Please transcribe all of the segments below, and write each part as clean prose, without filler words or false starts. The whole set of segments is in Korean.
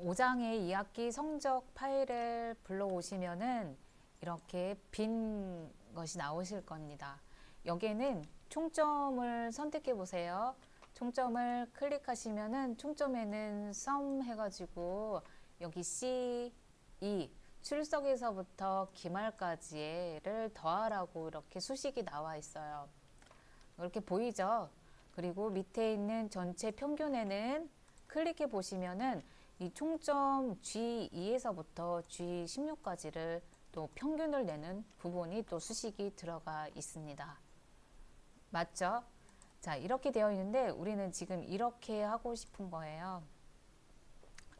5장의 2학기 성적 파일을 불러오시면은 이렇게 빈 것이 나오실 겁니다. 여기에는 총점을 선택해 보세요. 총점을 클릭하시면은 총점에는 sum 해가지고 여기 C, E, 출석에서부터 기말까지를 더하라고 이렇게 수식이 나와 있어요. 이렇게 보이죠? 그리고 밑에 있는 전체 평균에는 클릭해 보시면은 이 총점 G2에서부터 G16까지를 또 평균을 내는 부분이 또 수식이 들어가 있습니다. 맞죠? 자, 이렇게 되어 있는데 우리는 지금 이렇게 하고 싶은 거예요.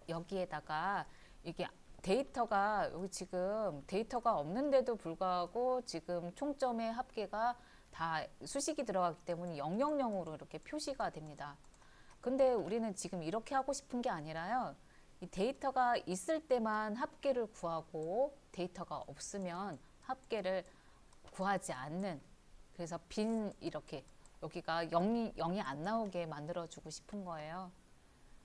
여기에다가 이게 데이터가 여기 지금 데이터가 없는데도 불구하고 지금 총점의 합계가 다 수식이 들어가기 때문에 000으로 이렇게 표시가 됩니다. 근데 우리는 지금 이렇게 하고 싶은 게 아니라요. 이 데이터가 있을 때만 합계를 구하고 데이터가 없으면 합계를 구하지 않는, 그래서 빈 이렇게 여기가 0이 안 나오게 만들어 주고 싶은 거예요.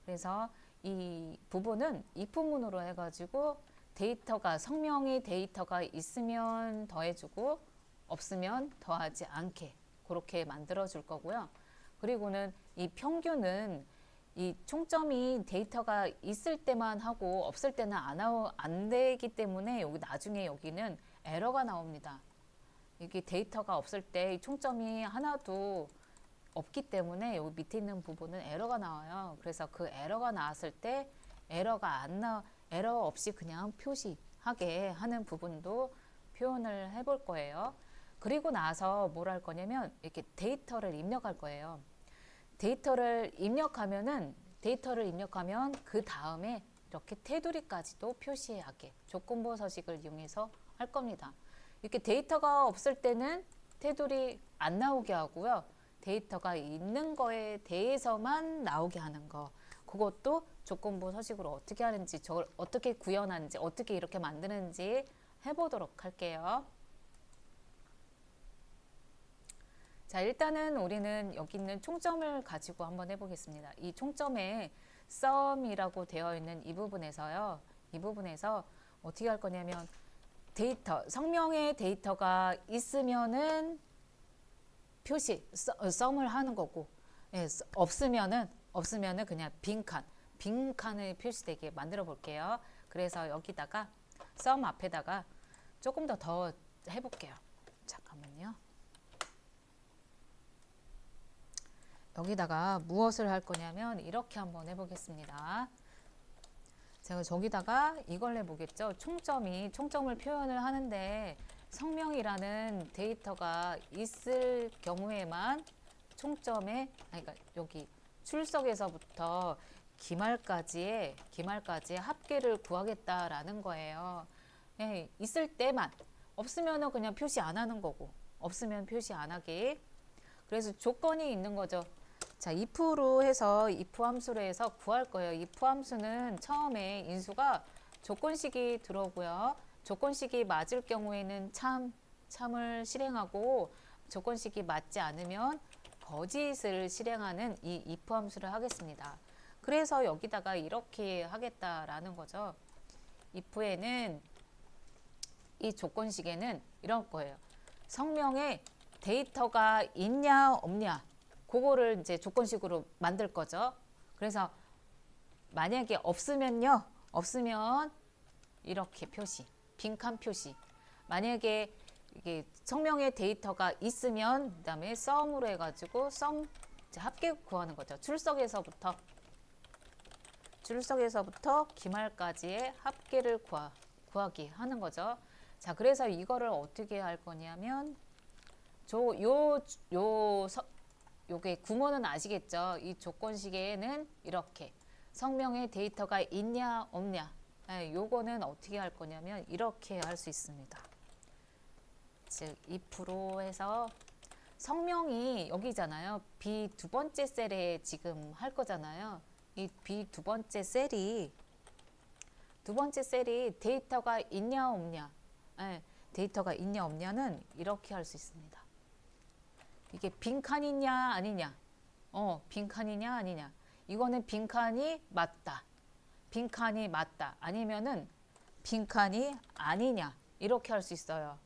그래서 이 부분은 if문으로 해가지고 데이터가 성명의 데이터가 있으면 더해주고 없으면 더하지 않게 그렇게 만들어 줄 거고요. 그리고는 이 평균은 이 총점이 데이터가 있을 때만 하고 없을 때는 안 되기 때문에 여기 나중에 여기는 에러가 나옵니다. 이게 데이터가 없을 때 총점이 하나도 없기 때문에 여기 밑에 있는 부분은 에러가 나와요. 그래서 그 에러가 나왔을 때 에러 없이 그냥 표시하게 하는 부분도 표현을 해볼 거예요. 그리고 나서 뭘 할 거냐면 이렇게 데이터를 입력할 거예요. 데이터를 입력하면 그 다음에 이렇게 테두리까지도 표시하게 조건부 서식을 이용해서 할 겁니다. 이렇게 데이터가 없을 때는 테두리 안 나오게 하고요. 데이터가 있는 거에 대해서만 나오게 하는 거. 그것도 조건부 서식으로 어떻게 하는지, 저걸 어떻게 구현하는지, 어떻게 이렇게 만드는지 해보도록 할게요. 자, 일단은 우리는 여기 있는 총점을 가지고 한번 해보겠습니다. 이 총점에 sum이라고 되어 있는 이 부분에서요. 이 부분에서 어떻게 할 거냐면 성명의 데이터가 있으면은 표시, sum을 하는 거고, 예, 없으면은 그냥 빈칸을 표시되게 만들어 볼게요. 그래서 여기다가 sum 앞에다가 조금 더 해볼게요. 잠깐만요. 여기다가 무엇을 할 거냐면 이렇게 한번 해보겠습니다. 제가 저기다가 이걸 해보겠죠. 총점을 표현을 하는데 성명이라는 데이터가 있을 경우에만 그러니까 여기 출석에서부터 기말까지의 합계를 구하겠다라는 거예요. 네, 있을 때만, 없으면 그냥 표시 안 하는 거고, 없으면 표시 안 하기. 그래서 조건이 있는 거죠. 자, if 함수로 해서 구할 거예요. if 함수는 처음에 인수가 조건식이 들어오고요. 조건식이 맞을 경우에는 참을 실행하고, 조건식이 맞지 않으면 거짓을 실행하는 이 if 함수를 하겠습니다. 그래서 여기다가 이렇게 하겠다라는 거죠. if에는 이 조건식에는 이런 거예요. 성명에 데이터가 있냐 없냐 그거를 이제 조건식으로 만들 거죠. 그래서 만약에 없으면 이렇게 빈칸 표시. 만약에 이게 성명의 데이터가 있으면 그다음에 sum으로 해가지고 sum 합계 구하는 거죠. 출석에서부터 기말까지의 합계를 구하기 하는 거죠. 자, 그래서 이거를 어떻게 할 거냐면 요게 구문은 아시겠죠? 이 조건식에는 이렇게 성명의 데이터가 있냐 없냐, 요거는 어떻게 할 거냐면 이렇게 할 수 있습니다. 즉 if로 해서 성명이 여기잖아요. B 두 번째 셀에 지금 할 거잖아요. 이 B 두 번째 셀이 데이터가 있냐 없냐, 데이터가 있냐 없냐는 이렇게 할 수 있습니다. 이게 빈칸이냐 아니냐, 빈칸이냐 아니냐, 이거는 빈칸이 맞다, 빈칸이 맞다. 아니면은 빈칸이 아니냐. 이렇게 할 수 있어요.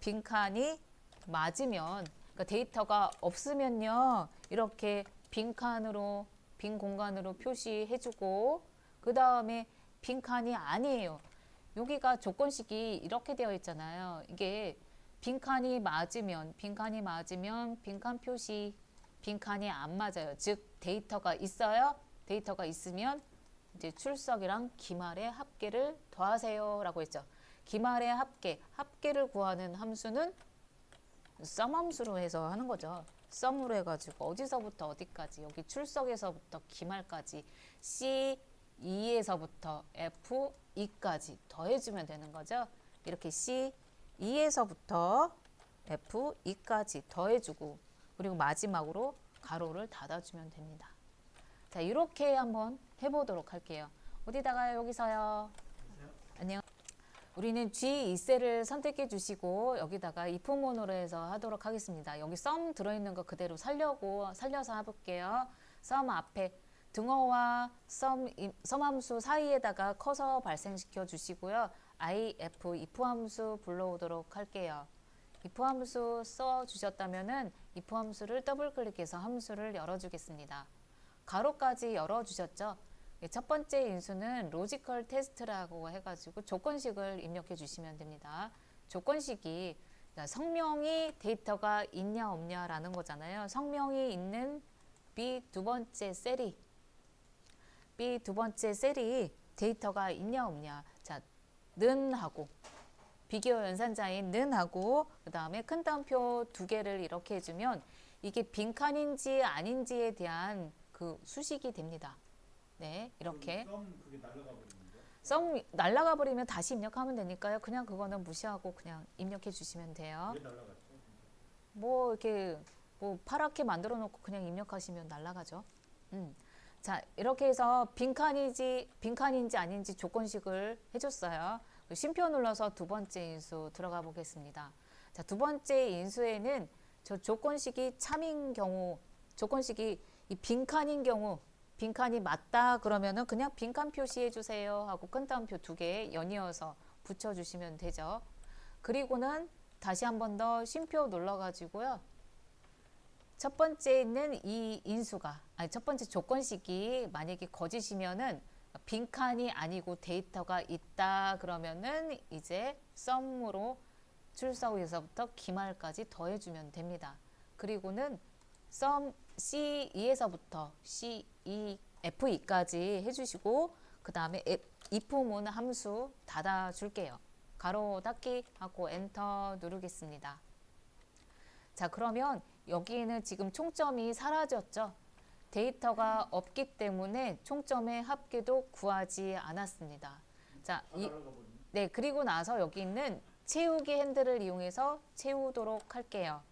빈칸이 맞으면, 그러니까 데이터가 없으면요. 이렇게 빈칸으로, 빈 공간으로 표시해주고, 그 다음에 빈칸이 아니에요. 여기가 조건식이 이렇게 되어 있잖아요. 이게 빈칸이 맞으면 빈칸 표시, 빈칸이 안 맞아요. 즉 데이터가 있어요. 데이터가 있으면 이제 출석이랑 기말의 합계를 더하세요 라고 했죠. 기말의 합계를 구하는 함수는 썸 함수로 해서 하는 거죠. 썸으로 해가지고 어디서부터 어디까지, 여기 출석에서부터 기말까지 C2에서부터 F2까지 더해주면 되는 거죠. 이렇게 C2에서부터 F2까지 더해주고, 그리고 마지막으로 가로를 닫아주면 됩니다. 자, 이렇게 한번 해보도록 할게요. 어디다가요? 여기서요. 안녕. 우리는 G2셀을 선택해 주시고 여기다가 if 모노로 해서 하도록 하겠습니다. 여기 sum 들어있는 거 그대로 살려서 해볼게요. sum 앞에 등호와 sum 함수 사이에다가 커서 발생시켜 주시고요. if 함수 불러오도록 할게요. if 함수 써 주셨다면은 if 함수를 더블 클릭해서 함수를 열어주겠습니다. 가로까지 열어주셨죠? 첫 번째 인수는 로지컬 테스트라고 해가지고 조건식을 입력해 주시면 됩니다. 조건식이 성명이 데이터가 있냐 없냐라는 거잖아요. 성명이 있는 B 두 번째 셀이 데이터가 있냐 없냐. 자, 는 하고 비교 연산자인 는 하고 그 다음에 큰 따옴표 두 개를 이렇게 해주면 이게 빈칸인지 아닌지에 대한 그 수식이 됩니다. 네, 이렇게. 썸 날라가 버리면 다시 입력하면 되니까요. 그냥 그거는 무시하고 그냥 입력해 주시면 돼요. 왜 날라갔죠? 뭐 이렇게 뭐 파랗게 만들어 놓고 그냥 입력하시면 날라가죠. 자, 이렇게 해서 빈칸인지 아닌지 조건식을 해줬어요. 쉼표 눌러서 두 번째 인수 들어가 보겠습니다. 자, 두 번째 인수에는 저 조건식이 참인 경우, 조건식이 이 빈칸인 경우, 빈칸이 맞다 그러면은 그냥 빈칸 표시해 주세요 하고 큰 따옴표 두 개 연이어서 붙여주시면 되죠. 그리고는 다시 한 번 더 쉼표 눌러가지고요. 첫 번째 있는 이 인수가, 첫 번째 조건식이 만약에 거짓이면은 빈칸이 아니고 데이터가 있다 그러면은 이제 썸으로 출석에서부터 기말까지 더해주면 됩니다. 그리고는 썸 C2에서부터 C2, F2까지 해주시고 그 다음에 if 모노 함수 닫아줄게요. 가로 닫기 하고 엔터 누르겠습니다. 자, 그러면 여기에는 지금 총점이 사라졌죠. 데이터가 없기 때문에 총점의 합계도 구하지 않았습니다. 자, 네, 그리고 나서 여기 있는 채우기 핸들을 이용해서 채우도록 할게요.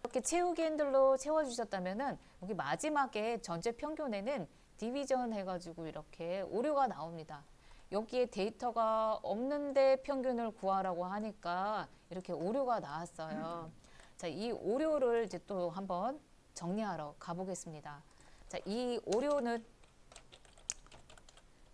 이렇게 채우기 핸들로 채워주셨다면은 여기 마지막에 전체 평균에는 디비전 해가지고 이렇게 오류가 나옵니다. 여기에 데이터가 없는데 평균을 구하라고 하니까 이렇게 오류가 나왔어요. 자, 이 오류를 이제 또 한번 정리하러 가보겠습니다. 자, 이 오류는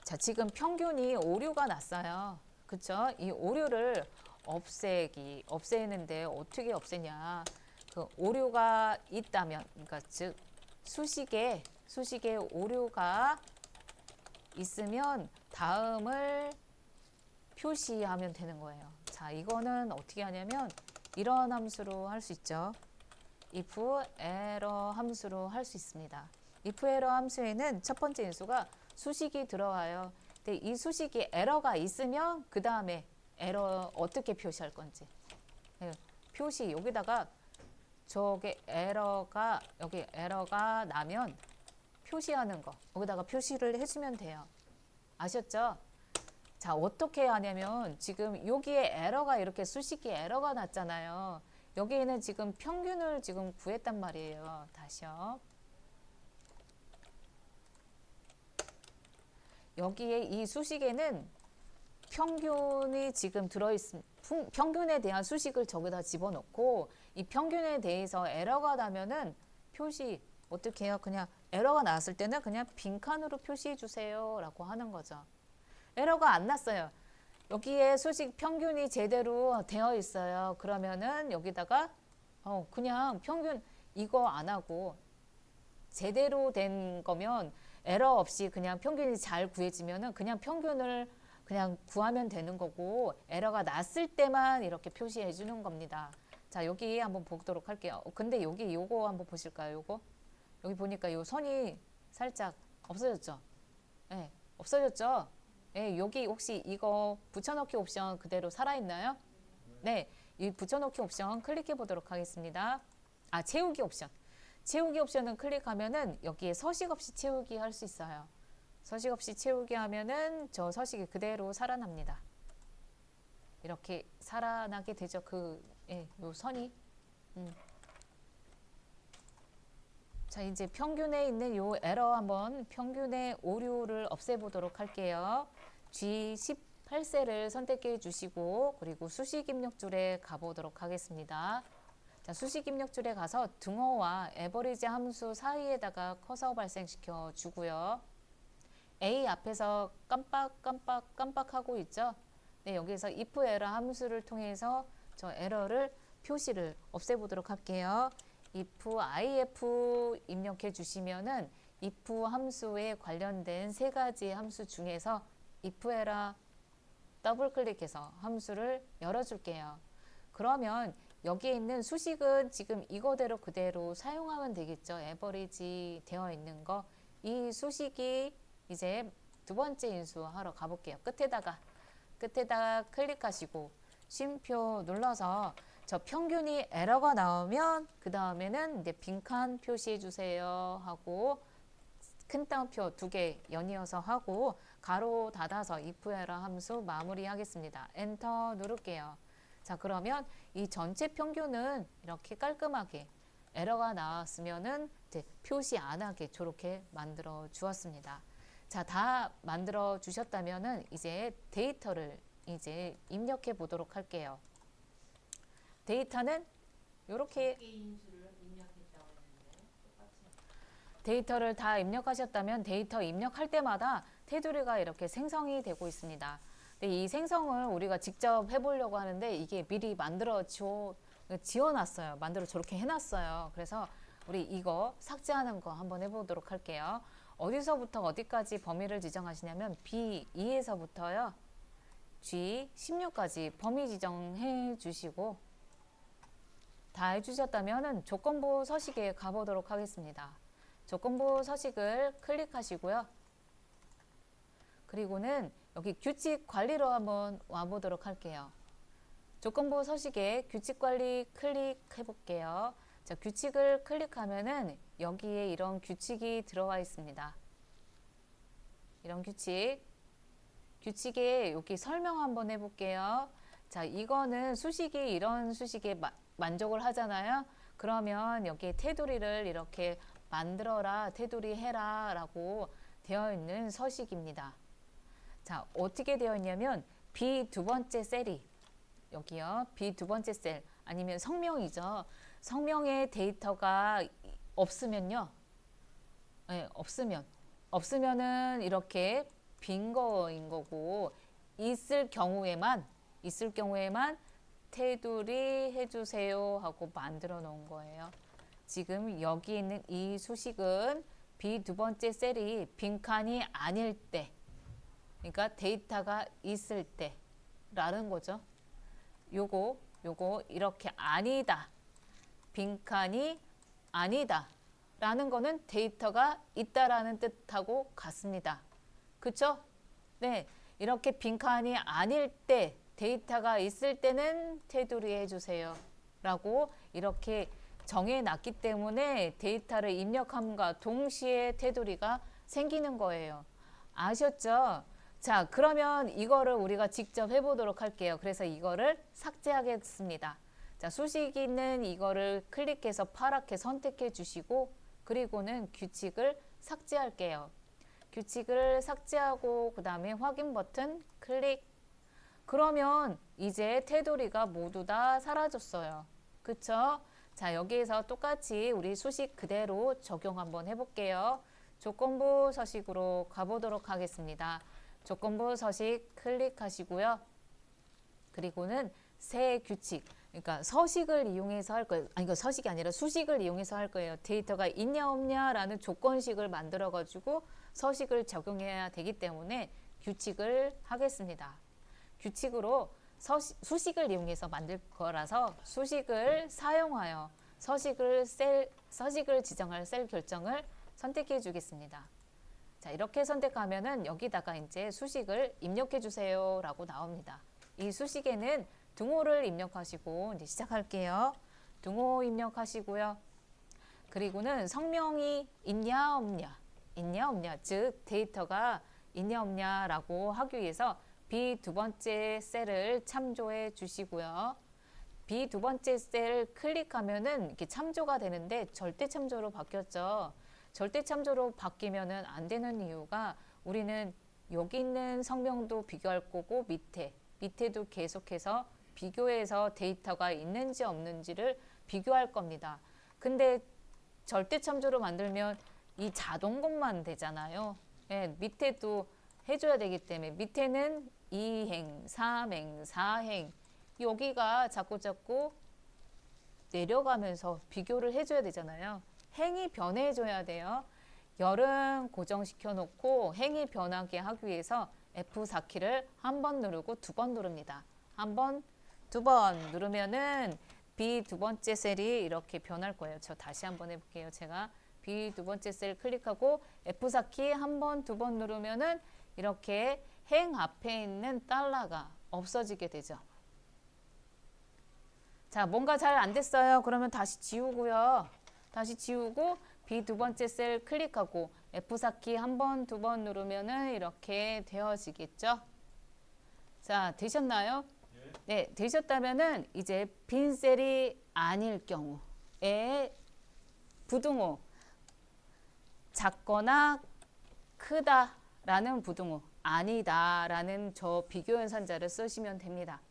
자, 지금 평균이 오류가 났어요. 그쵸? 이 오류를 없애는데 어떻게 없애냐. 그 오류가 있다면, 그러니까 즉 수식에 오류가 있으면 다음을 표시하면 되는 거예요. 자, 이거는 어떻게 하냐면 이런 함수로 할 수 있죠. if error 함수로 할 수 있습니다. if error 함수에는 첫 번째 인수가 수식이 들어와요. 근데 이 수식이 에러가 있으면 그 다음에 에러 어떻게 표시할 건지. 네, 표시 여기다가 저게 여기 에러가 나면 표시하는 거 여기다가 표시를 해주면 돼요. 아셨죠? 자, 어떻게 하냐면 지금 여기에 에러가 이렇게 수식이 에러가 났잖아요. 여기에는 지금 평균을 지금 구했단 말이에요. 다시요. 여기에 이 수식에는 평균이 지금 들어있습니다. 평균에 대한 수식을 저기다 집어넣고 이 평균에 대해서 에러가 나면은 표시 어떻게 해요? 그냥 에러가 나왔을 때는 그냥 빈칸으로 표시해 주세요 라고 하는 거죠. 에러가 안 났어요. 여기에 수식 평균이 제대로 되어 있어요. 그러면은 여기다가 그냥 평균 이거 안 하고 제대로 된 거면 에러 없이 그냥 평균이 잘 구해지면은 그냥 평균을 그냥 구하면 되는 거고, 에러가 났을 때만 이렇게 표시해 주는 겁니다. 자, 여기 한번 보도록 할게요. 근데 여기 요거 한번 보실까요? 요거 여기 보니까 요 선이 살짝 없어졌죠? 네, 없어졌죠? 네, 여기 혹시 이거 붙여넣기 옵션 그대로 살아있나요? 네, 이 붙여넣기 옵션 클릭해 보도록 하겠습니다. 아, 채우기 옵션. 채우기 옵션은 클릭하면은 여기에 서식 없이 채우기 할 수 있어요. 서식 없이 채우기 하면은 저 서식이 그대로 살아납니다. 이렇게 살아나게 되죠. 요 선이. 자, 이제 평균에 있는 요 에러 한번 평균의 오류를 없애보도록 할게요. G18셀을 선택해 주시고, 그리고 수식 입력줄에 가보도록 하겠습니다. 자, 수식 입력줄에 가서 등호와 에버리지 함수 사이에다가 커서 발생시켜 주고요. A 앞에서 깜빡 하고 있죠. 네, 여기서 if 에러 함수를 통해서 저 에러를 표시를 없애보도록 할게요. if if 입력해 주시면은 if 함수에 관련된 세 가지 함수 중에서 if 에러 더블 클릭해서 함수를 열어줄게요. 그러면 여기에 있는 수식은 지금 이거대로 그대로 사용하면 되겠죠. 에버리지 되어 있는 거. 이 수식이 이제 두 번째 인수하러 가볼게요. 끝에다가 클릭하시고 쉼표 눌러서 저 평균이 에러가 나오면 그 다음에는 이제 빈칸 표시해 주세요 하고 큰 따옴표 두 개 연이어서 하고 가로 닫아서 if 에러 함수 마무리하겠습니다. 엔터 누를게요. 자, 그러면 이 전체 평균은 이렇게 깔끔하게 에러가 나왔으면은 이제 표시 안 하게 저렇게 만들어 주었습니다. 자, 다 만들어 주셨다면은 이제 데이터를 이제 입력해 보도록 할게요. 데이터는 이렇게 데이터를 다 입력하셨다면 데이터 입력할 때마다 테두리가 이렇게 생성이 되고 있습니다. 근데 이 생성을 우리가 직접 해보려고 하는데 이게 미리 지어놨어요. 만들어 저렇게 해놨어요. 그래서 우리 이거 삭제하는 거 한번 해보도록 할게요. 어디서부터 어디까지 범위를 지정하시냐면 B2에서부터요. G16까지 범위 지정해 주시고 다 해주셨다면 조건부 서식에 가보도록 하겠습니다. 조건부 서식을 클릭하시고요. 그리고는 여기 규칙 관리로 한번 와보도록 할게요. 조건부 서식에 규칙 관리 클릭해 볼게요. 자, 규칙을 클릭하면은 여기에 이런 규칙이 들어와 있습니다. 이런 규칙에 여기 설명 한번 해볼게요. 자, 이거는 수식이 이런 수식에 만족을 하잖아요. 그러면 여기에 테두리를 이렇게 만들어라, 테두리 해라 라고 되어 있는 서식입니다. 자, 어떻게 되어 있냐면 B 두 번째 셀이 여기요. B 두 번째 셀 아니면 성명이죠. 성명의 데이터가 없으면요. 네, 없으면은 이렇게 빈 거인 거고 있을 경우에만 테두리 해주세요 하고 만들어 놓은 거예요. 지금 여기 있는 이 수식은 B 두 번째 셀이 빈칸이 아닐 때, 그러니까 데이터가 있을 때라는 거죠. 요거 이렇게 아니다, 빈칸이 아니다 라는 거는 데이터가 있다라는 뜻하고 같습니다. 그쵸? 네, 이렇게 빈칸이 아닐 때, 데이터가 있을 때는 테두리 해주세요 라고 이렇게 정해놨기 때문에 데이터를 입력함과 동시에 테두리가 생기는 거예요. 아셨죠? 자, 그러면 이거를 우리가 직접 해보도록 할게요. 그래서 이거를 삭제하겠습니다. 자, 수식이 있는 이거를 클릭해서 파랗게 선택해 주시고 그리고는 규칙을 삭제할게요. 규칙을 삭제하고 그 다음에 확인 버튼 클릭. 그러면 이제 테두리가 모두 다 사라졌어요. 그쵸? 자, 여기에서 똑같이 우리 수식 그대로 적용 한번 해볼게요. 조건부 서식으로 가보도록 하겠습니다. 조건부 서식 클릭하시고요. 그리고는 새 규칙, 그러니까 서식을 이용해서 할 거예요. 아니, 이거 서식이 아니라 수식을 이용해서 할 거예요. 데이터가 있냐 없냐라는 조건식을 만들어 가지고 서식을 적용해야 되기 때문에 규칙을 하겠습니다. 규칙으로 수식을 이용해서 만들 거라서 수식을 사용하여 서식을 지정할 셀 결정을 선택해 주겠습니다. 자, 이렇게 선택하면은 여기다가 이제 수식을 입력해 주세요 라고 나옵니다. 이 수식에는 등호를 입력하시고 이제 시작할게요. 등호 입력하시고요. 그리고는 성명이 있냐 없냐, 즉 데이터가 있냐 없냐라고 하기 위해서 B 두 번째 셀을 참조해 주시고요. B 두 번째 셀을 클릭하면은 이렇게 참조가 되는데 절대 참조로 바뀌었죠. 절대 참조로 바뀌면은 안 되는 이유가 우리는 여기 있는 성명도 비교할 거고 밑에도 계속해서 비교해서 데이터가 있는지 없는지를 비교할 겁니다. 근데 절대 참조로 만들면 이 자동급만 되잖아요. 네, 밑에도 해줘야 되기 때문에 밑에는 2행, 3행, 4행 여기가 자꾸 내려가면서 비교를 해줘야 되잖아요. 행이 변해줘야 돼요. 열은 고정시켜 놓고 행이 변하게 하기 위해서 F4키를 한 번 누르고 두 번 누릅니다. 한 번, 두 번 누르면은 B 두 번째 셀이 이렇게 변할 거예요. 저 다시 한번 해볼게요. 제가 B 두 번째 셀 클릭하고 F4키 한 번, 두 번 누르면은 이렇게 행 앞에 있는 달러가 없어지게 되죠. 자, 뭔가 잘 안 됐어요. 그러면 다시 지우고요. 다시 지우고 B 두 번째 셀 클릭하고 F4키 한 번, 두 번 누르면은 이렇게 되어지겠죠. 자, 되셨나요? 네, 되셨다면은 이제 빈 셀이 아닐 경우에 부등호 작거나 크다라는 부등호 아니다라는 저 비교 연산자를 쓰시면 됩니다.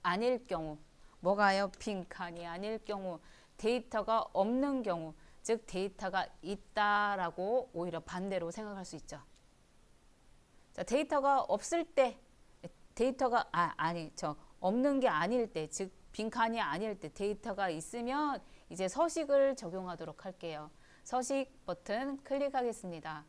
아닐 경우 뭐가요? 빈칸이 아닐 경우 데이터가 없는 경우 즉 데이터가 있다라고 오히려 반대로 생각할 수 있죠. 자, 데이터가 없을 때 데이터가 없는 게 아닐 때 즉 빈칸이 아닐 때 데이터가 있으면 이제 서식을 적용하도록 할게요. 서식 버튼 클릭하겠습니다.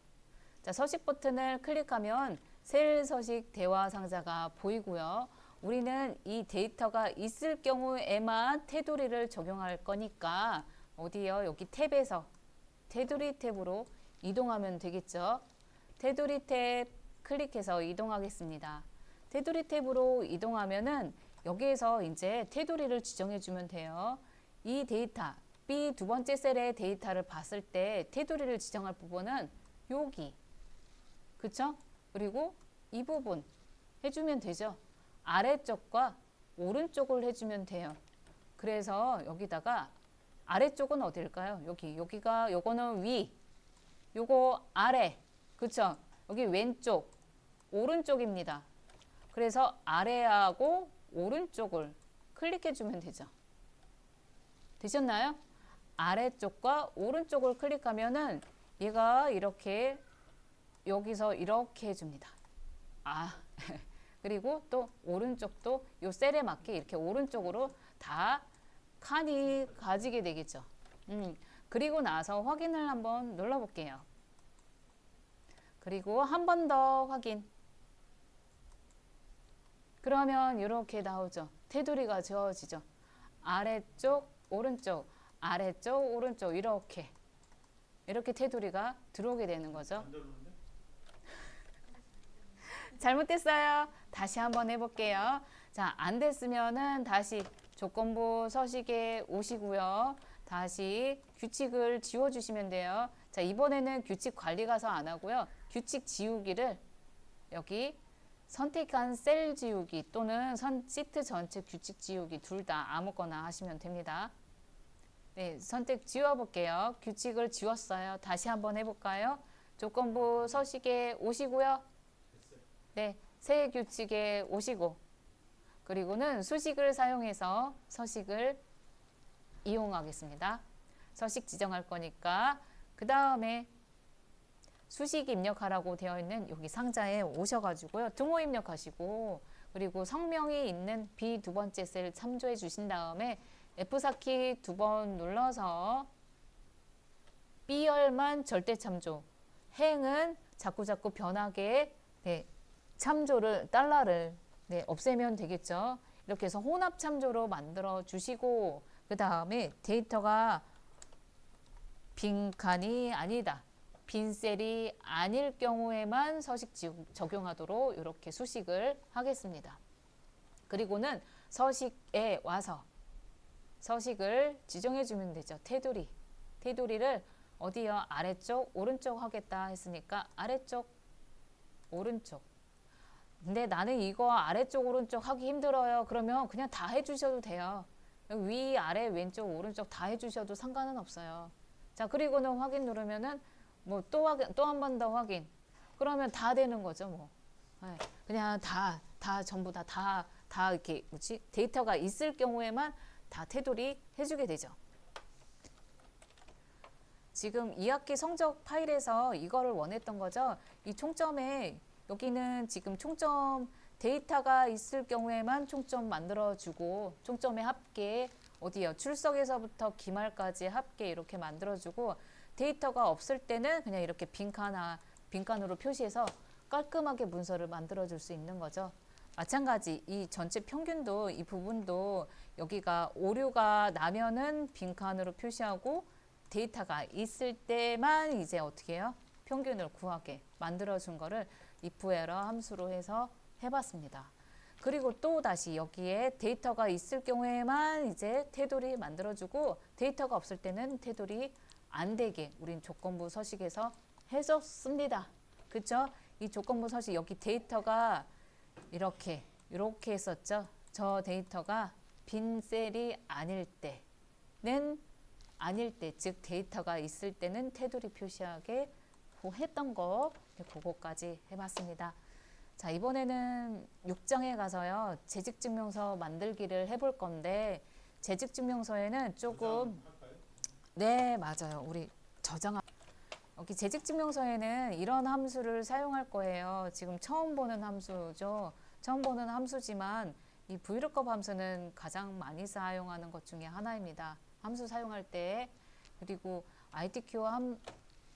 자, 서식 버튼을 클릭하면 셀 서식 대화 상자가 보이고요. 우리는 이 데이터가 있을 경우에만 테두리를 적용할 거니까 어디요? 여기 탭에서 테두리 탭으로 이동하면 되겠죠. 테두리 탭 클릭해서 이동하겠습니다. 테두리 탭으로 이동하면은 여기에서 이제 테두리를 지정해 주면 돼요. 이 데이터 B 두 번째 셀의 데이터를 봤을 때 테두리를 지정할 부분은 여기 그쵸? 그리고 이 부분 해주면 되죠. 아래쪽과 오른쪽을 해주면 돼요. 그래서 여기다가 아래쪽은 어딜까요? 여기가 요거는 위, 요거 아래, 그쵸? 여기 왼쪽, 오른쪽입니다. 그래서 아래하고 오른쪽을 클릭해주면 되죠. 되셨나요? 아래쪽과 오른쪽을 클릭하면은 얘가 이렇게 여기서 이렇게 해줍니다. 그리고 또 오른쪽도 요 셀에 맞게 이렇게 오른쪽으로 다 칸이 가지게 되겠죠. 그리고 나서 확인을 한번 눌러볼게요. 그리고 한 번 더 확인. 그러면 이렇게 나오죠. 테두리가 지워지죠. 아래쪽, 오른쪽, 아래쪽, 오른쪽 이렇게 테두리가 들어오게 되는 거죠. 잘못됐어요. 다시 한번 해볼게요. 자, 안 됐으면은 다시 조건부 서식에 오시고요. 다시 규칙을 지워주시면 돼요. 자, 이번에는 규칙 관리 가서 안 하고요. 규칙 지우기를 여기 선택한 셀 지우기 또는 시트 전체 규칙 지우기 둘 다 아무거나 하시면 됩니다. 네, 선택 지워볼게요. 규칙을 지웠어요. 다시 한번 해볼까요? 조건부 서식에 오시고요. 네, 새 규칙에 오시고 그리고는 수식을 사용해서 서식을 이용하겠습니다. 서식 지정할 거니까 그 다음에 수식 입력하라고 되어 있는 여기 상자에 오셔가지고요. 등호 입력하시고 그리고 성명이 있는 B 두 번째 셀 참조해 주신 다음에 F4키 두 번 눌러서 B열만 절대 참조, 행은 자꾸자꾸 변하게 네, 참조를 달러를 네, 없애면 되겠죠. 이렇게 해서 혼합 참조로 만들어 주시고 그 다음에 데이터가 빈칸이 아니다. 빈 셀이 아닐 경우에만 서식 적용하도록 이렇게 수식을 하겠습니다. 그리고는 서식에 와서 서식을 지정해 주면 되죠. 테두리. 테두리를 어디요? 아래쪽, 오른쪽 하겠다 했으니까 아래쪽, 오른쪽. 근데 나는 이거 아래쪽, 오른쪽 하기 힘들어요. 그러면 그냥 다 해주셔도 돼요. 위, 아래, 왼쪽, 오른쪽 다 해주셔도 상관은 없어요. 자, 그리고는 확인 누르면은 뭐 또 한 번 더 확인. 그러면 다 되는 거죠, 뭐. 네, 그냥 다 전부 다 이렇게 뭐지? 데이터가 있을 경우에만 다 테두리 해주게 되죠. 지금 2학기 성적 파일에서 이거를 원했던 거죠. 이 총점에 여기는 지금 총점 데이터가 있을 경우에만 총점 만들어주고 총점의 합계 어디요? 출석에서부터 기말까지 합계 이렇게 만들어주고 데이터가 없을 때는 그냥 이렇게 빈칸으로 표시해서 깔끔하게 문서를 만들어줄 수 있는 거죠. 마찬가지 이 전체 평균도 이 부분도 여기가 오류가 나면은 빈칸으로 표시하고 데이터가 있을 때만 이제 어떻게 해요? 평균을 구하게 만들어준 거를 if error 함수로 해서 해봤습니다. 그리고 또 다시 여기에 데이터가 있을 경우에만 이제 테두리 만들어주고 데이터가 없을 때는 테두리 안 되게 우린 조건부 서식에서 해줬습니다. 그쵸? 이 조건부 서식 여기 데이터가 이렇게 했었죠. 저 데이터가 빈 셀이 아닐 때는 즉 데이터가 있을 때는 테두리 표시하게 했던 거 그거까지 해봤습니다. 자, 이번에는 6장에 가서요. 재직증명서 만들기를 해볼 건데 재직증명서에는 조금 네, 맞아요. 우리 여기 재직증명서에는 이런 함수를 사용할 거예요. 지금 처음 보는 함수죠. 처음 보는 함수지만 이 VLOOKUP 함수는 가장 많이 사용하는 것 중에 하나입니다. 함수 사용할 때 그리고 ITQ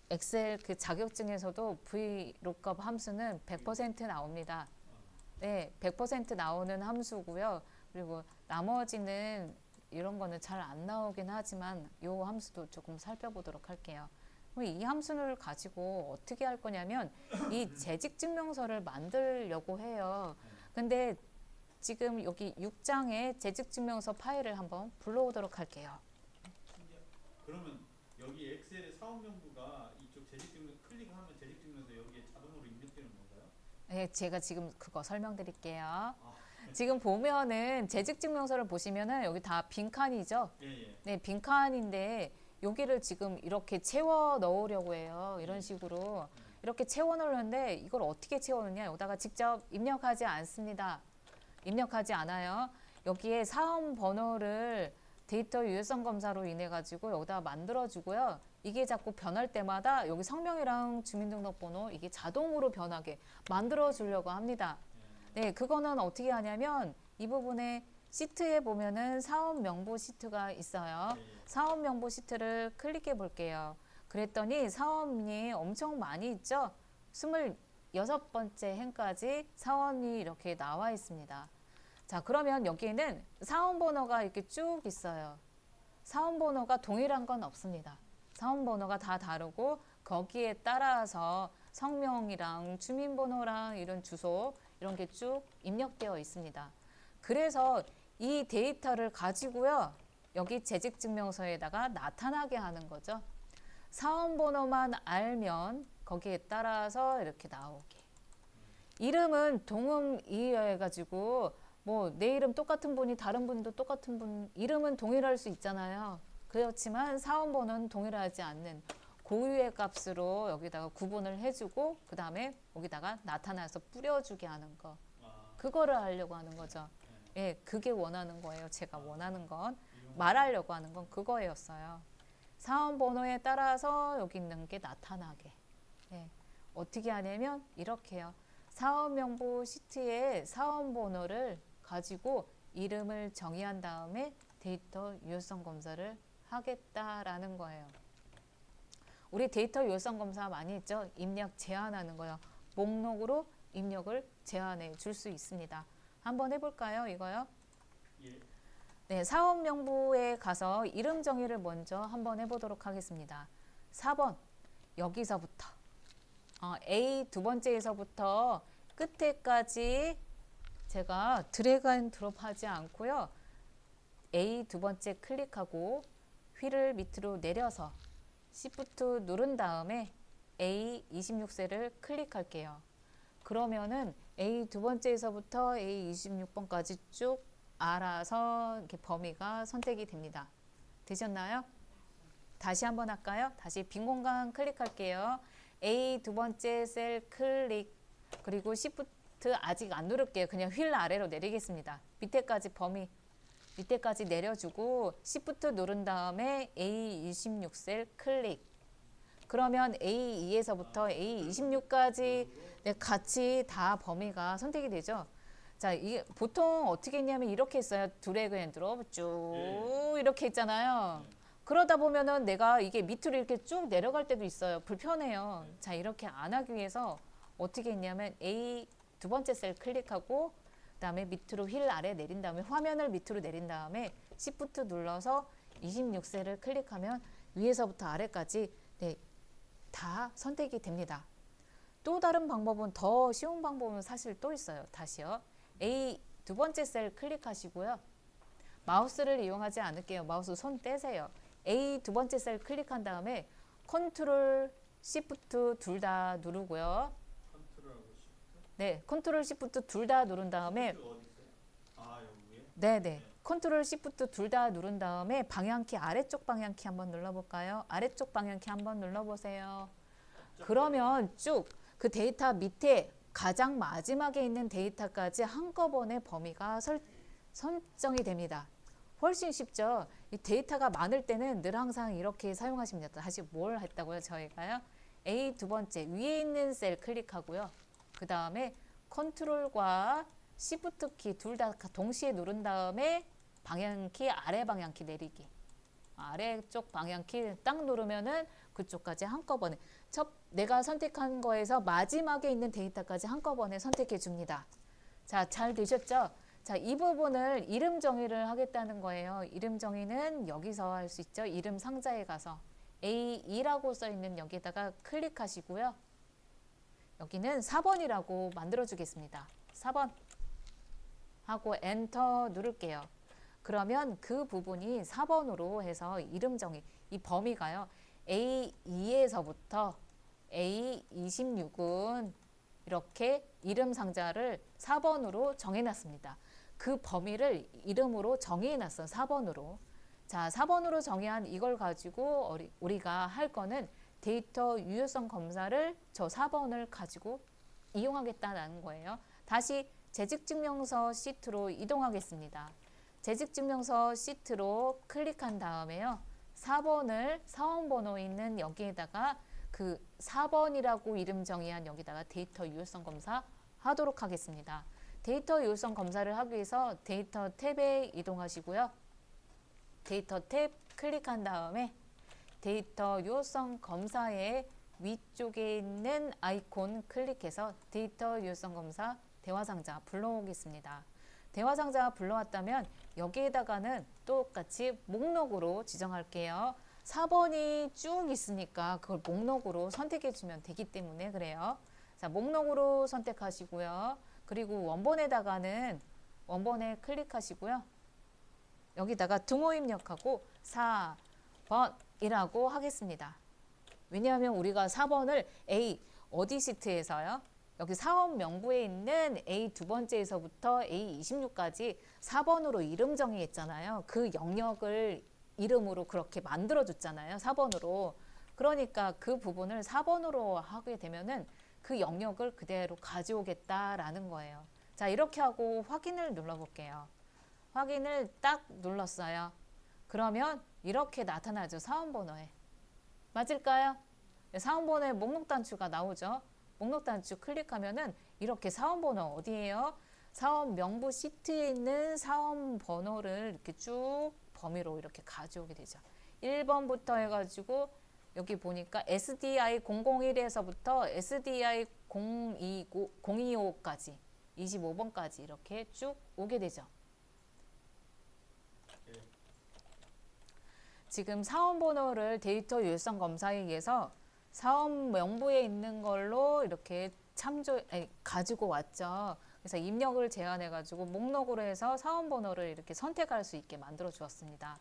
엑셀 그 자격증에서도 VLOOKUP 함수는 100% 나옵니다. 네, 100% 나오는 함수고요. 그리고 나머지는 이런 거는 잘 안 나오긴 하지만 이 함수도 조금 살펴보도록 할게요. 이 함수를 가지고 어떻게 할 거냐면 이 재직증명서를 만들려고 해요. 근데 지금 여기 6장에 재직증명서 파일을 한번 불러오도록 할게요. 그러면 여기 엑셀의 사업명부가 이쪽 재직증명 클릭하면 재직증명서 여기에 자동으로 입력되는 건가요? 네, 제가 지금 그거 설명드릴게요. 지금 보면은 재직증명서를 보시면은 여기 다 빈칸이죠. 예. 네, 빈칸인데 여기를 지금 이렇게 채워 넣으려고 해요. 이런 식으로 이렇게 채워 넣는데 이걸 어떻게 채워 넣냐? 여기다가 직접 입력하지 않습니다. 입력하지 않아요. 여기에 사업 번호를 데이터 유효성 검사로 인해 가지고 여기다 만들어 주고요. 이게 자꾸 변할 때마다 여기 성명이랑 주민등록번호 이게 자동으로 변하게 만들어 주려고 합니다. 네, 그거는 어떻게 하냐면 이 부분에 시트에 보면은 사업 명부 시트가 있어요. 사업 명부 시트를 클릭해 볼게요. 그랬더니 사업이 엄청 많이 있죠. 26번째 행까지 사원이 이렇게 나와 있습니다. 자, 그러면 여기에는 사원번호가 이렇게 쭉 있어요. 사원번호가 동일한 건 없습니다. 사원번호가 다 다르고 거기에 따라서 성명이랑 주민번호랑 이런 주소 이런 게 쭉 입력되어 있습니다. 그래서 이 데이터를 가지고요. 여기 재직증명서에다가 나타나게 하는 거죠. 사원번호만 알면 거기에 따라서 이렇게 나오게. 이름은 동음 이해해가지고 뭐 내 이름 똑같은 분이 다른 분도 똑같은 분 이름은 동일할 수 있잖아요. 그렇지만 사원번호는 동일하지 않는 고유의 값으로 여기다가 구분을 해주고 그 다음에 여기다가 나타나서 뿌려주게 하는 거. 그거를 하려고 하는 거죠. 예, 그게 원하는 거예요. 제가 원하는 건. 말하려고 하는 건 그거였어요. 사원 번호에 따라서 여기 있는 게 나타나게. 네. 어떻게 하냐면 이렇게요. 사원 명부 시트에 사원 번호를 가지고 이름을 정의한 다음에 데이터 유효성 검사를 하겠다라는 거예요. 우리 데이터 유효성 검사 많이 했죠? 입력 제한하는 거요. 목록으로 입력을 제한해 줄 수 있습니다. 한번 해볼까요? 이거요. 예. 네, 사원 명부에 가서 이름 정의를 먼저 한번 해보도록 하겠습니다. 4번 여기서부터 A 두 번째에서부터 끝에까지 제가 드래그 앤 드롭 하지 않고요. A 두 번째 클릭하고 휠을 밑으로 내려서 Shift 누른 다음에 A 26셀을 클릭할게요. 그러면은 A 두 번째에서부터 A 26번까지 쭉 알아서 이렇게 범위가 선택이 됩니다. 되셨나요? 다시 한번 할까요? 다시 빈 공간 클릭할게요. A 두 번째 셀 클릭 그리고 Shift 아직 안 누를게요. 그냥 휠 아래로 내리겠습니다. 밑에까지 범위 밑에까지 내려주고 Shift 누른 다음에 A26셀 클릭 그러면 A2에서부터 A26까지 같이 다 범위가 선택이 되죠. 자, 이게 보통 어떻게 했냐면 이렇게 했어요. 드래그 앤 드롭 쭉 이렇게 했잖아요. 그러다 보면은 내가 이게 밑으로 이렇게 쭉 내려갈 때도 있어요. 불편해요. 자, 이렇게 안 하기 위해서 어떻게 했냐면 A 두 번째 셀 클릭하고 그다음에 밑으로 휠 아래 내린 다음에 화면을 밑으로 내린 다음에 Shift 눌러서 26셀을 클릭하면 위에서부터 아래까지 다 선택이 됩니다. 또 다른 방법은 더 쉬운 방법은 사실 또 있어요. 다시요. A 두 번째 셀 클릭하시고요. 마우스를 이용하지 않을게요. 마우스 손 떼세요. A 두 번째 셀 클릭한 다음에 컨트롤 시프트 둘 다 누르고요. 컨트롤하고 시프트. 네, 컨트롤 시프트 둘 다 누른 다음에 시프트 어디 있어요? 아, 여기에. 네네. 컨트롤 시프트 둘 다 누른 다음에 방향키 아래쪽 방향키 한번 눌러볼까요? 아래쪽 방향키 한번 눌러보세요. 그러면 쭉 그 데이터 밑에 가장 마지막에 있는 데이터까지 한꺼번에 범위가 설정이 됩니다. 훨씬 쉽죠. 이 데이터가 많을 때는 늘 항상 이렇게 사용하시면 됩니다. 다시 뭘 했다고요? 저희가요. A 두 번째 위에 있는 셀 클릭하고요. 그 다음에 컨트롤과 시프트 키 둘 다 동시에 누른 다음에 방향키 아래 방향키 내리기. 아래쪽 방향키 딱 누르면은 그쪽까지 한꺼번에 내가 선택한 거에서 마지막에 있는 데이터까지 한꺼번에 선택해 줍니다. 자, 잘 되셨죠? 자, 이 부분을 이름 정의를 하겠다는 거예요. 이름 정의는 여기서 할 수 있죠. 이름 상자에 가서 A2라고 써 있는 여기다가 클릭하시고요. 여기는 4번이라고 만들어 주겠습니다. 4번 하고 엔터 누를게요. 그러면 그 부분이 4번으로 해서 이름 정의, 이 범위가요. A2에서부터 A26은 이렇게 이름 상자를 4번으로 정해놨습니다. 그 범위를 이름으로 정의해놨어요. 4번으로. 자, 4번으로 정의한 이걸 가지고 우리가 할 거는 데이터 유효성 검사를 저 4번을 가지고 이용하겠다는 거예요. 다시 재직증명서 시트로 이동하겠습니다. 재직증명서 시트로 클릭한 다음에요. 4번을 사원번호 있는 여기에다가 그 4번이라고 이름 정의한 여기다가 데이터 유효성 검사 하도록 하겠습니다. 데이터 유효성 검사를 하기 위해서 데이터 탭에 이동하시고요. 데이터 탭 클릭한 다음에 데이터 유효성 검사의 위쪽에 있는 아이콘 클릭해서 데이터 유효성 검사 대화상자 불러오겠습니다. 대화상자 불러왔다면 여기에다가는 똑같이 목록으로 지정할게요. 4번이 쭉 있으니까 그걸 목록으로 선택해 주면 되기 때문에 그래요. 자, 목록으로 선택하시고요. 그리고 원본에다가는 원본에 클릭하시고요. 여기다가 등호 입력하고 4번이라고 하겠습니다. 왜냐하면 우리가 4번을 A 어디 시트에서요? 여기 사원 명부에 있는 A 두 번째에서부터 A 26까지 4번으로 이름 정의했잖아요. 그 영역을 이름으로 그렇게 만들어줬잖아요. 4번으로. 그러니까 그 부분을 4번으로 하게 되면은 그 영역을 그대로 가져오겠다라는 거예요. 자, 이렇게 하고 확인을 눌러볼게요. 확인을 딱 눌렀어요. 그러면 이렇게 나타나죠. 사원번호에. 맞을까요? 네, 사원번호에 목록 단추가 나오죠. 목록 단추 클릭하면은 이렇게 사원번호 어디예요? 사원 명부 시트에 있는 사원 번호를 이렇게 쭉 범위로 이렇게 가져오게 되죠. 1번부터 해가지고 여기 보니까 SDI 001에서부터 SDI 025까지 25번까지 이렇게 쭉 오게 되죠. 예. 지금 사원 번호를 데이터 유효성 검사에 의해서 사원 명부에 있는 걸로 이렇게 가지고 왔죠. 그래서 입력을 제한해 가지고 목록으로 해서 사원 번호를 이렇게 선택할 수 있게 만들어 주었습니다.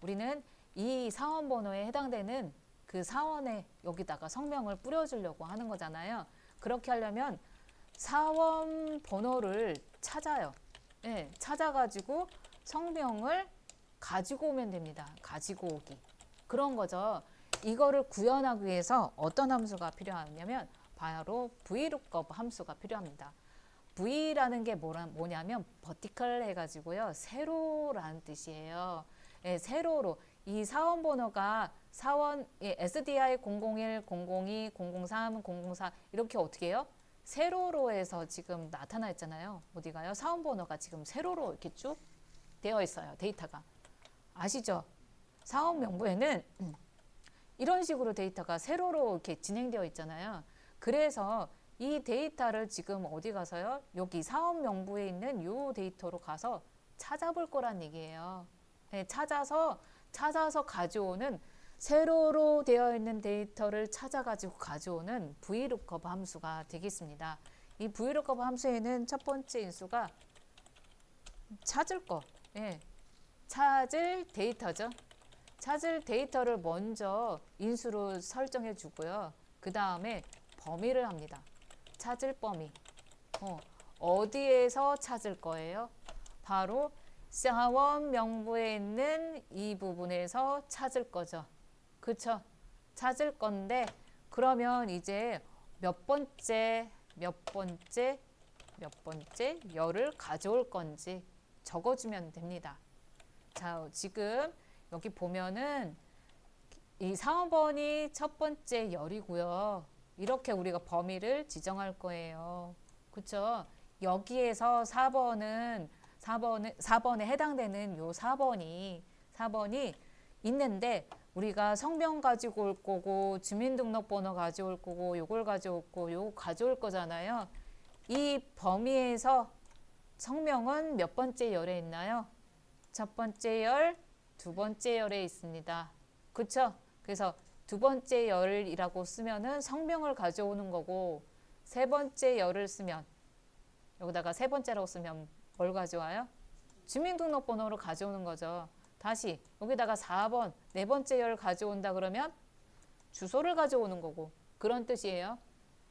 우리는 이 사원 번호에 해당되는 그 사원에 여기다가 성명을 뿌려주려고 하는 거잖아요. 그렇게 하려면 사원 번호를 찾아요. 네, 찾아가지고 성명을 가지고 오면 됩니다. 가지고 오기. 그런 거죠. 이거를 구현하기 위해서 어떤 함수가 필요하냐면 바로 VLOOKUP 함수가 필요합니다. V라는 게 뭐냐면 vertical 해가지고요. 세로라는 뜻이에요. 예, 세로로 이 사원 번호가 사원 SDI 001, 002, 003, 004 이렇게 어떻게 해요? 세로로 해서 지금 나타나 있잖아요. 어디가요? 사원 번호가 지금 세로로 이렇게 쭉 되어 있어요. 데이터가. 아시죠? 사원 명부에는 이런 식으로 데이터가 세로로 이렇게 진행되어 있잖아요. 그래서 이 데이터를 지금 어디 가서요? 여기 사원 명부에 있는 요 데이터로 가서 찾아볼 거란 얘기예요. 네, 찾아서 가져오는 세로로 되어 있는 데이터를 찾아가지고 가져오는 VLOOKUP 함수가 되겠습니다. 이 VLOOKUP 함수에는 첫 번째 인수가 찾을 거, 예, 찾을 데이터죠. 찾을 데이터를 먼저 인수로 설정해 주고요. 그 다음에 범위를 합니다. 찾을 범위. 어디에서 찾을 거예요? 바로 사원 명부에 있는 이 부분에서 찾을 거죠. 그쵸? 찾을 건데 그러면 이제 몇 번째 열을 가져올 건지 적어주면 됩니다. 자, 지금 여기 보면은 이 사원번이 첫 번째 열이고요. 이렇게 우리가 범위를 지정할 거예요. 그쵸? 여기에서 4번에 해당되는 요 4번이 있는데 우리가 성명 가지고 올 거고 주민등록번호 가져올 거고 요걸 가져올 거 요거 가져올 거잖아요. 이 범위에서 성명은 몇 번째 열에 있나요? 첫 번째 열, 두 번째 열에 있습니다. 그쵸? 그래서 두 번째 열이라고 쓰면은 성명을 가져오는 거고 세 번째 열을 쓰면 여기다가 세 번째라고 쓰면 뭘 가져와요? 주민등록번호를 가져오는 거죠. 다시 여기다가 4번 네 번째 열 가져온다 그러면 주소를 가져오는 거고 그런 뜻이에요.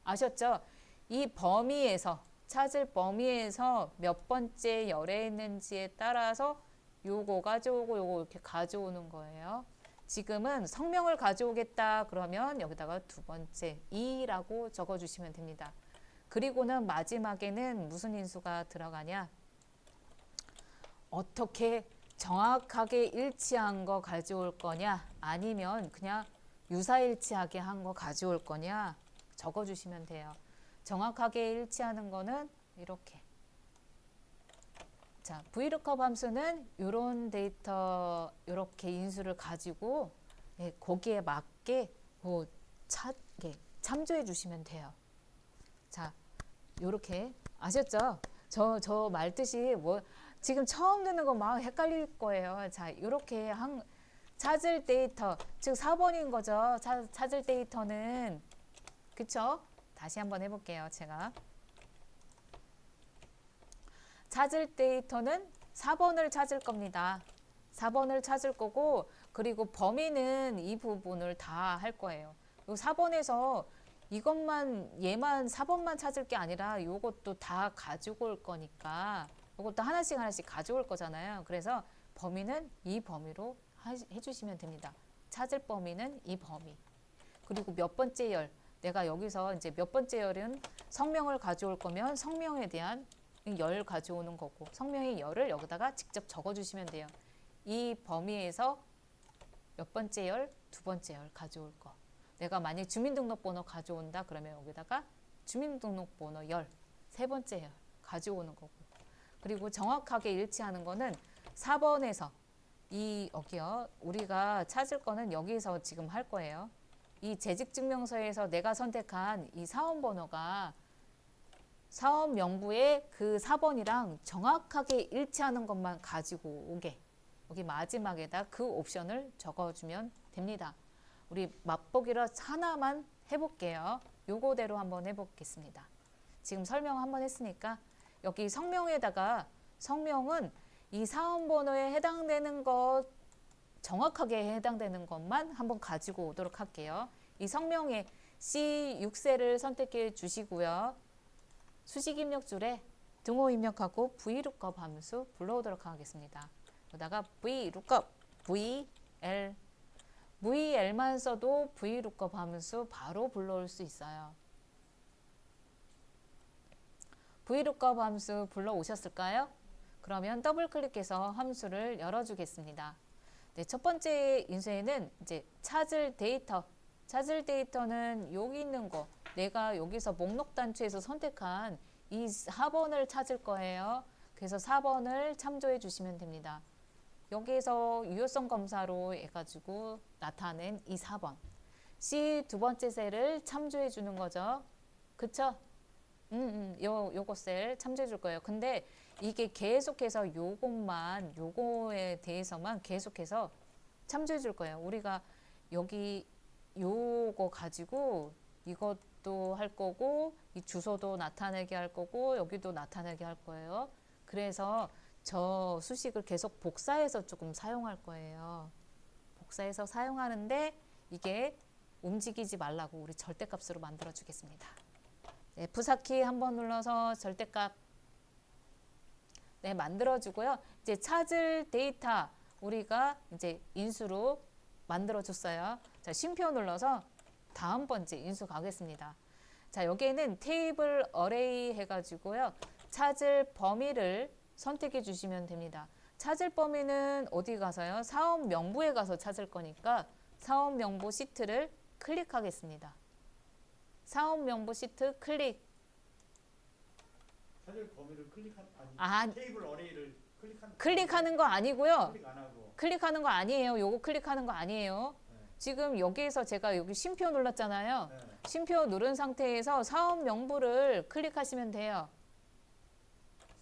아셨죠? 이 범위에서 찾을 범위에서 몇 번째 열에 있는지에 따라서 요거 가져오고 요거 이렇게 가져오는 거예요. 지금은 성명을 가져오겠다 그러면 여기다가 두 번째 2라고 적어주시면 됩니다. 그리고는 마지막에는 무슨 인수가 들어가냐? 어떻게 정확하게 일치한 거 가져올 거냐? 아니면 그냥 유사일치하게 한 거 가져올 거냐? 적어주시면 돼요. 정확하게 일치하는 거는 이렇게. 자, VLOOKUP 함수는 이런 데이터 이렇게 인수를 가지고 거기에 맞게 참조해 주시면 돼요. 자, 이렇게 아셨죠? 저 말뜻이 지금 처음 듣는 거 막 헷갈릴 거예요. 자, 이렇게 찾을 데이터, 즉 4번인 거죠. 찾을 데이터는 그쵸? 다시 한번 해볼게요. 제가 찾을 데이터는 4번을 찾을 겁니다. 4번을 찾을 거고 그리고 범위는 이 부분을 다 할 거예요. 요 4번에서 얘만 4번만 찾을 게 아니라 요것도 다 가지고 올 거니까 요것도 하나씩 가져올 거잖아요. 그래서 범위는 이 범위로 해주시면 됩니다. 찾을 범위는 이 범위. 그리고 몇 번째 열. 내가 여기서 이제 몇 번째 열은 성명을 가져올 거면 성명에 대한 열 가져오는 거고 성명의 열을 여기다가 직접 적어주시면 돼요. 이 범위에서 몇 번째 열? 두 번째 열 가져올 거. 내가 만약 주민등록번호 가져온다 그러면 여기다가 주민등록번호 열, 세 번째 열 가져오는 거고. 그리고 정확하게 일치하는 거는 4번에서 여기요. 우리가 찾을 거는 여기서 지금 할 거예요. 이 재직증명서에서 내가 선택한 이 사원번호가 사업명부의 그 4번이랑 정확하게 일치하는 것만 가지고 오게. 여기 마지막에다 그 옵션을 적어주면 됩니다. 우리 맛보기로 하나만 해볼게요. 요거대로 한번 해보겠습니다. 지금 설명 한번 했으니까 여기 성명에다가 성명은 이 사원번호에 해당되는 것 정확하게 해당되는 것만 한번 가지고 오도록 할게요. 이 성명에 C6셀을 선택해 주시고요. 수식 입력줄에 등호 입력하고 VLOOKUP 함수 불러오도록 하겠습니다. 여기다가 VLOOKUP, VL만 써도 VLOOKUP 함수 바로 불러올 수 있어요. VLOOKUP 함수 불러오셨을까요? 그러면 더블 클릭해서 함수를 열어주겠습니다. 네, 첫 번째 인수에는 이제 찾을 데이터는 여기 있는 거, 내가 여기서 목록 단추에서 선택한 이 4번을 찾을 거예요. 그래서 4번을 참조해 주시면 됩니다. 여기에서 유효성 검사로 해가지고 나타낸 이 4번. C 두 번째 셀을 참조해 주는 거죠. 그쵸? 요거 셀 참조해 줄 거예요. 근데 이게 계속해서 요거에 대해서만 계속해서 참조해 줄 거예요. 우리가 여기 요거 가지고 이것도 할 거고 이 주소도 나타내게 할 거고 여기도 나타내게 할 거예요. 그래서 저 수식을 계속 복사해서 조금 사용할 거예요. 복사해서 사용하는데 이게 움직이지 말라고 우리 절대값으로 만들어 주겠습니다. 네, F4키 한번 눌러서 절대값 만들어 주고요. 이제 찾을 데이터 우리가 이제 인수로 만들어 줬어요. 자, 쉼표 눌러서 다음 번째 인수 가겠습니다. 자, 여기에는 테이블 어레이 해가지고요. 찾을 범위를 선택해 주시면 됩니다. 찾을 범위는 어디 가서요? 사업 명부에 가서 찾을 거니까 사업 명부 시트를 클릭하겠습니다. 사업 명부 시트 클릭. 찾을 범위를 테이블 어레이를 클릭하는 거 아니고요. 클릭 안 하고. 클릭하는 거 아니에요. 요거 클릭하는 거 아니에요. 네. 지금 여기에서 제가 여기 쉼표 눌렀잖아요. 네. 쉼표 누른 상태에서 사업 명부를 클릭하시면 돼요.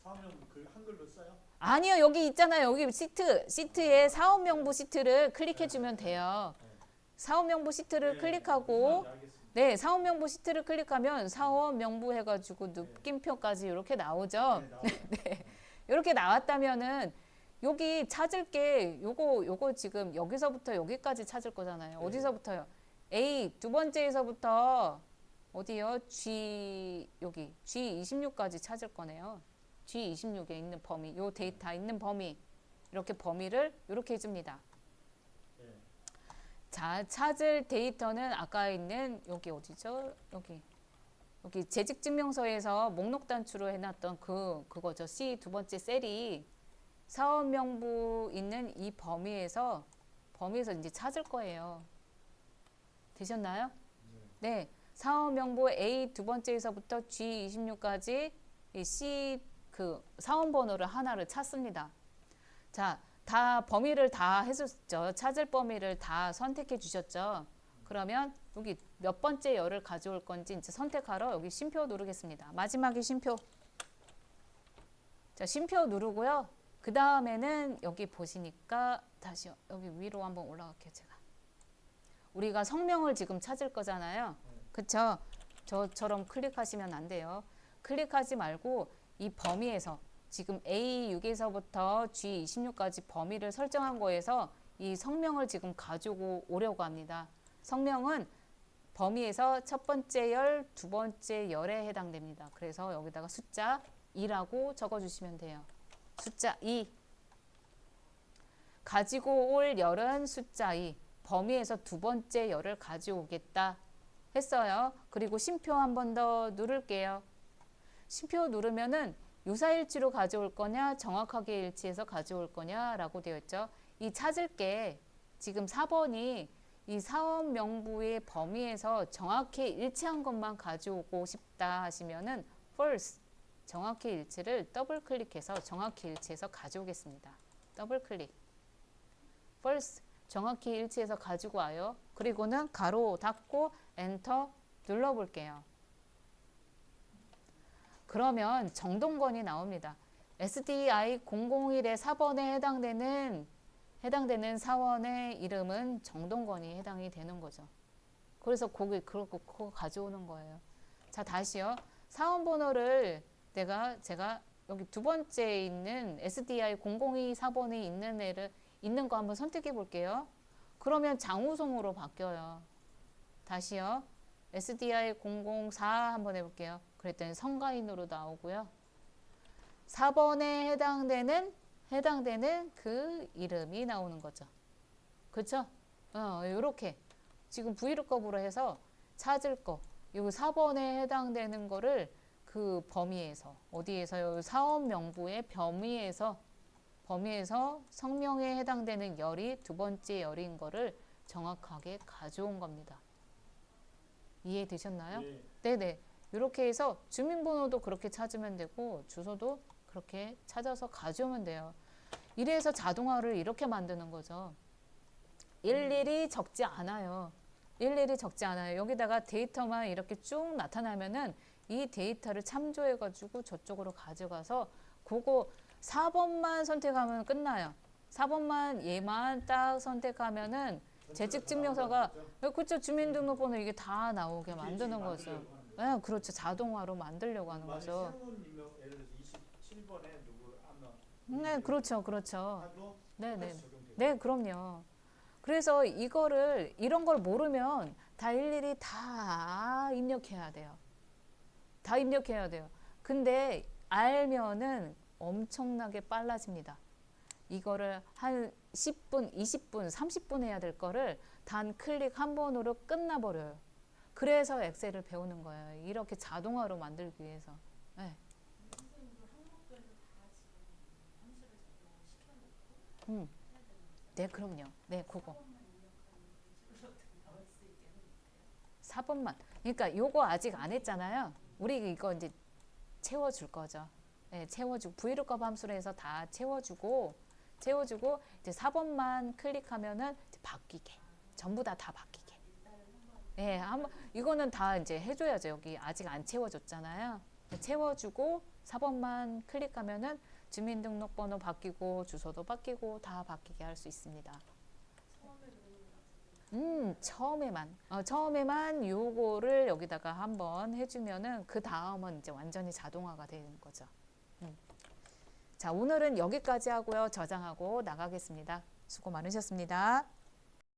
사업명 그 한글로 써요? 아니요. 여기 있잖아요. 여기 시트에 사업 명부 시트를 클릭해 주면 돼요. 사업 명부 시트를 네, 클릭하고 알겠습니다. 네, 사업 명부 시트를 클릭하면 사업 명부 해가지고 느낌표까지 이렇게 나오죠. 네, 나와요. 네, 이렇게 나왔다면은 여기 찾을 게 요거 지금 여기서부터 여기까지 찾을 거잖아요. 네. 어디서부터요? A 두 번째에서부터 어디요? 여기 G26까지 찾을 거네요. G26에 있는 범위, 요 데이터 있는 범위 이렇게 범위를 이렇게 해줍니다. 네. 자, 찾을 데이터는 아까 있는 여기 어디죠? 여기 재직증명서에서 목록 단추로 해놨던 그거죠. C 두 번째 셀이 사업명부 있는 이 범위에서 이제 찾을 거예요. 되셨나요? 네. 사업명부 A 두 번째에서부터 G26까지 이 C 사원번호를 하나를 찾습니다. 자, 다 범위를 다 해줬죠. 찾을 범위를 다 선택해 주셨죠. 그러면 여기 몇 번째 열을 가져올 건지 이제 선택하러 여기 쉼표 누르겠습니다. 마지막에 쉼표. 자, 쉼표 누르고요. 그 다음에는 여기 보시니까 다시 여기 위로 한번 올라갈게요. 제가. 우리가 성명을 지금 찾을 거잖아요. 그쵸? 저처럼 클릭하시면 안 돼요. 클릭하지 말고 이 범위에서 지금 A6에서부터 G26까지 범위를 설정한 거에서 이 성명을 지금 가지고 오려고 합니다. 성명은 범위에서 첫 번째 열, 두 번째 열에 해당됩니다. 그래서 여기다가 숫자 2라고 적어주시면 돼요. 숫자 2. 가지고 올 열은 숫자 2. 범위에서 두 번째 열을 가져오겠다 했어요. 그리고 쉼표 한 번 더 누를게요. 쉼표 누르면은 유사일치로 가져올 거냐 정확하게 일치해서 가져올 거냐라고 되어 있죠. 이 찾을 게 지금 4번이 이 사업 명부의 범위에서 정확히 일치한 것만 가져오고 싶다 하시면은 false 정확히 일치를 더블 클릭해서 정확히 일치해서 가져오겠습니다. 더블 클릭. false 정확히 일치해서 가지고 와요. 그리고는 가로 닫고 엔터 눌러 볼게요. 그러면 정동건이 나옵니다. SDI 001의 4번에 해당되는 사원의 이름은 정동건이 해당이 되는 거죠. 그래서 그거 가져오는 거예요. 자, 다시요. 사원 번호를 제가 여기 두 번째 있는 SDI 002 4번에 있는 거 한번 선택해 볼게요. 그러면 장우송으로 바뀌어요. 다시요. SDI 004 한번 해볼게요. 그랬더니 성가인으로 나오고요. 4번에 해당되는 그 이름이 나오는 거죠. 그렇죠? 요렇게 지금 브이로그업으로 해서 찾을 거 여기 4번에 해당되는 거를 그 범위에서 어디에서요? 사업 명부의 범위에서 성명에 해당되는 열이 두 번째 열인 거를 정확하게 가져온 겁니다. 이해되셨나요? 네. 네네. 이렇게 해서 주민번호도 그렇게 찾으면 되고 주소도 그렇게 찾아서 가져오면 돼요. 이래서 자동화를 이렇게 만드는 거죠. 일일이 적지 않아요. 여기다가 데이터만 이렇게 쭉 나타나면은 이 데이터를 참조해가지고 저쪽으로 가져가서 그거 4번만 선택하면 끝나요. 4번만 얘만 딱 선택하면은 재직증명서가 그렇죠. 주민등록번호 이게 다 나오게 만드는 거죠. 네, 그렇죠. 자동화로 만들려고 하는 거죠. 예를 들어서 27번에 누구 아마 네, 그렇죠. 하도 네네. 똑같이 적용돼요. 네, 그럼요. 그래서 이런 걸 모르면 다 일일이 다 입력해야 돼요. 근데 알면은 엄청나게 빨라집니다. 이거를 한 10분, 20분, 30분 해야 될 거를 단 클릭 한 번으로 끝나버려요. 그래서 엑셀을 배우는 거예요. 이렇게 자동화로 만들기 위해서. 네. 네, 그럼요. 네, 그거. 4번만. 그러니까 요거 아직 안 했잖아요. 우리 이거 이제 채워줄 거죠. 네, 채워주고 브이로그업 함수로 해서 다 채워주고 이제 4번만 클릭하면은 이제 바뀌게. 전부 다 바뀌게. 예, 한번 이거는 다 이제 해줘야죠. 여기 아직 안 채워줬잖아요. 채워주고 4번만 클릭하면은 주민등록번호 바뀌고 주소도 바뀌고 다 바뀌게 할 수 있습니다. 처음에만 요거를 여기다가 한번 해주면은 그 다음은 이제 완전히 자동화가 되는 거죠. 자, 오늘은 여기까지 하고요. 저장하고 나가겠습니다. 수고 많으셨습니다.